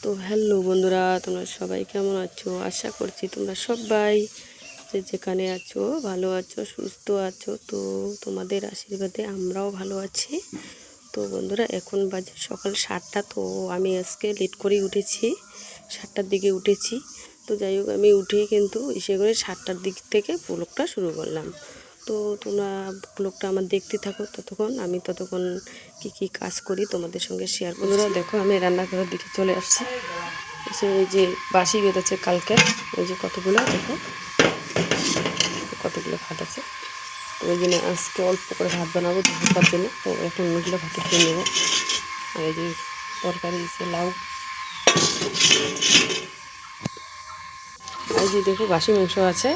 তো হ্যালো বন্ধুরা, তোমরা সবাই কেমন আছো? আশা করছি তোমরা সবাই যে যেখানে আছো ভালো আছো, সুস্থ আছো। তো তোমাদের আশীর্বাদে আমরাও ভালো আছি। তো বন্ধুরা, এখন বাজে সকাল 7টা। তো আমি আজকে লেট করেই উঠেছি, 7টার দিকে উঠেছি। তো যাই হোক, আমি উঠেই কিন্তু এসে করে 7টার দিক থেকে ব্লগটা শুরু করলাম। তো তোমরা ব্লগটা আমার দেখতে থাকো, ততক্ষণ কি কাজ করি তোমাদের সঙ্গে শেয়ার করব। বন্ধুরা দেখো, আমি রান্নাঘরের দিকে চলে আসছি। এসে এই যে বাসি বেঁধেছে কালকে, এই যে কতগুলো দেখো, কতগুলো ভাত আছে। তো ওই জন্য আজকে অল্প করে ভাত বানাবো দুপুরটার জন্য। তো এখন ওগুলো ভাতে খেয়ে নেবো। আর এই যে তরকারি দিচ্ছে লাউ, এই যে দেখো বাসি মাংস আছে।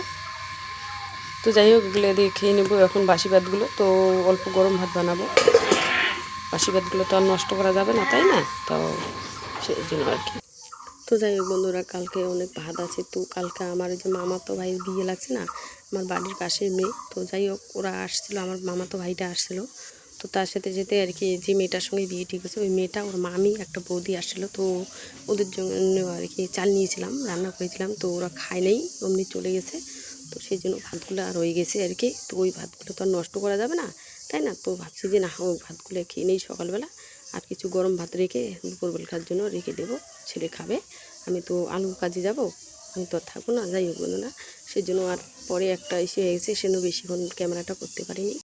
তো যাই হোক, এগুলো দিয়ে খেয়ে নেবো এখন বাসি ভাতগুলো। তো অল্প গরম ভাত বানাবো, বাসি ভাতগুলো তো আর নষ্ট করা যাবে না, তাই না? তো সেই জন্য আর কি। তো যাই হোক বন্ধুরা, কালকে অনেক ভাত আছে। তো কালকে আমার যে মামাতো ভাইয়ের বিয়ে লাগছে না, আমার বাড়ির পাশের মেয়ে। তো যাই হোক, ওরা আসছিলো, আমার মামাতো ভাইটা আসছিলো। তো তার সাথে যেতে আর কি, যে মেয়েটার সঙ্গে বিয়ে ঠিক হয়েছে ওই মেয়েটা, ওর মামি একটা বৌদি আসছিলো। তো ওদের জন্য আর কি চাল নিয়েছিলাম, রান্না করেছিলাম। তো ওরা খায় নেই, অমনি চলে গেছে। তো সেই জন্য ভাতগুলো আর রয়ে গেছে আর কি। তো ওই ভাতগুলো তো আর নষ্ট করা যাবে না, তাই না? তো ভাবছি যে না, ওই ভাতগুলো খেয়ে নেই সকালবেলা। আর কিছু গরম ভাত রেখে দুপুরবেলার জন্য রেখে দেবো, ছেলে খাবে। আমি তো আলু কাজে যাব, আমি তো আর থাকবো না। যাই হোক বন্ধুরা, সেই জন্য আর পরে একটা এসে হয়ে গেছে, সেজন্য বেশিক্ষণ ক্যামেরাটা করতে পারিনি।